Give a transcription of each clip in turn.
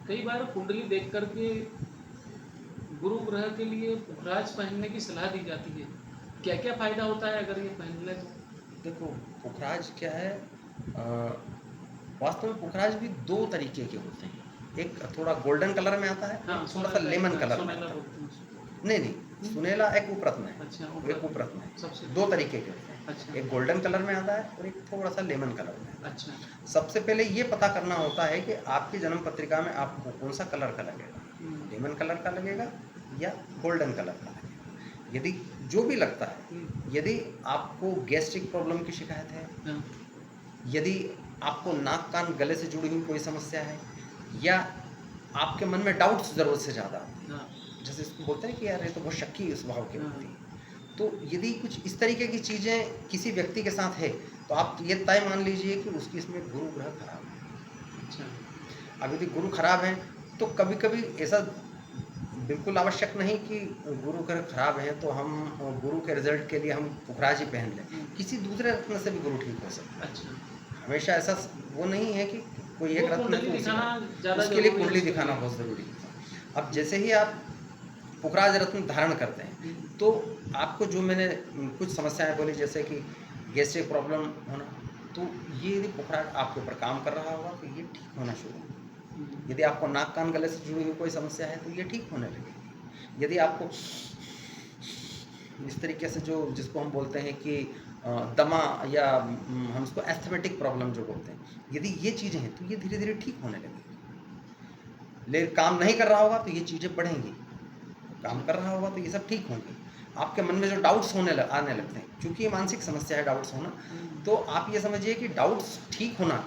कई बार कुंडली देख करके गुरु ग्रह के लिए पुखराज पहनने की सलाह दी जाती है। क्या क्या फायदा होता है अगर ये पहन ले तो? देखो, पुखराज क्या है, वास्तव में पुखराज भी दो तरीके के होते हैं। एक थोड़ा गोल्डन कलर में आता है, हाँ, एक थोड़ा सा सोनेला लेमन एक कलर में सोनेला आता है। बोलते हैं उसको। नहीं नहीं, सुनेला एक उपरत्न है। अच्छा, एक उपरत्न है। सबसे दो तरीके के होते हैं। अच्छा, एक गोल्डन कलर में आता है और एक थोड़ा सा लेमन कलर में आता है। अच्छा, सबसे पहले ये पता करना होता है कि आपकी जन्म पत्रिका में आपको कौन सा कलर का लगेगा, लेमन कलर का लगेगा या गोल्डन कलर का लगेगा। यदि जो भी लगता है, यदि आपको गैस्ट्रिक प्रॉब्लम की शिकायत है, हाँ, यदि आपको नाक कान गले से जुड़ी हुई कोई समस्या है, या आपके मन में डाउट्स ज़रूरत से ज़्यादा आते हैं, हाँ, जैसे इसको बोलते हैं कि यार ये तो बहुत शक्की स्वभाव की हाँ, होती है, तो यदि कुछ इस तरीके की चीज़ें किसी व्यक्ति के साथ है, तो आप ये तय मान लीजिए कि उसकी इसमें गुरु ग्रह खराब है। अच्छा, अब यदि गुरु खराब है, तो कभी-कभी ऐसा बिल्कुल आवश्यक नहीं कि गुरु ग्रह खराब है तो हम गुरु के रिजल्ट के लिए हम पुखराज ही पहन लें। किसी दूसरे रत्न से भी गुरु ठीक हो सकता है। अच्छा। हमेशा ऐसा वो नहीं है कि कोई वो एक रत्न है कुंडली तो उसी दिखाना का, ज़्यादा उसके लिए ज़रूरी है कुंडली उसके दिखाना लिए। बहुत ज़रूरी है। अब जैसे ही आप पुखराज रत्न धारण करते हैं, तो आपको जो मैंने कुछ समस्याएं बोली, जैसे कि गैस्ट्रिक प्रॉब्लम होना, तो ये यदि पुखराज आपके ऊपर काम कर रहा होगा तो ये ठीक होना शुरू होगा। यदि आपको नाक कान गले से जुड़ी हुई कोई समस्या है तो ये ठीक होने लगेगी। यदि आपको इस तरीके से जो जिसको हम बोलते हैं कि दमा, या हम उसको एस्थमेटिक प्रॉब्लम जो बोलते हैं, यदि ये चीज़ें हैं तो ये धीरे धीरे ठीक होने लगेगी। लेकिन काम नहीं कर रहा होगा तो ये चीज़ें बढ़ेंगी, काम कर रहा होगा तो ये सब ठीक होंगे। आपके मन में जो डाउट्स आने लगते हैं, क्योंकि ये मानसिक समस्या है डाउट्स होना, तो आप ये समझिए कि डाउट्स ठीक होना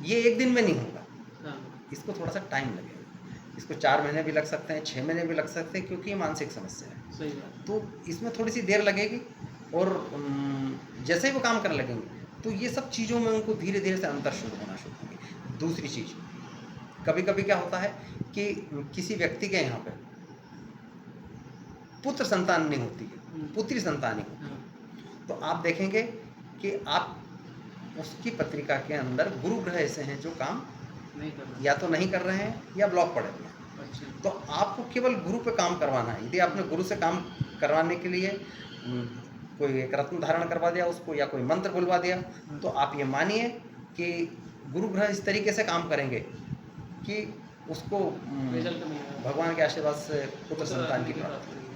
ये एक दिन में नहीं होगा, हाँ, इसको थोड़ा सा टाइम लगेगा। इसको 4 महीने भी लग सकते हैं, 6 महीने भी लग सकते हैं, क्योंकि ये मानसिक समस्या है। सही बात। तो इसमें थोड़ी सी देर लगेगी, और जैसे ही वो काम करने लगेंगे तो ये सब चीज़ों में उनको धीरे धीरे से अंतर शुरू होना शुरू होंगे। दूसरी चीज़, कभी कभी क्या होता है कि किसी व्यक्ति के यहाँ पे पुत्र संतान नहीं होती है, पुत्री संतान नहीं होती है, तो आप देखेंगे कि आप उसकी पत्रिका के अंदर गुरु ग्रह ऐसे हैं जो काम नहीं कर रहा। या तो नहीं कर रहे हैं या ब्लॉक पड़े हुए हैं। अच्छा, तो आपको केवल गुरु पे काम करवाना है। यदि आपने गुरु से काम करवाने के लिए कोई एक रत्न धारण करवा दिया उसको, या कोई मंत्र बुलवा दिया, तो आप ये मानिए कि गुरु ग्रह इस तरीके से काम करेंगे कि उसको रिजल्ट नहीं आया। भगवान के आशीर्वाद से पुत्र पुत्र संतान आने की की प्राप्ति बात होगी। करी।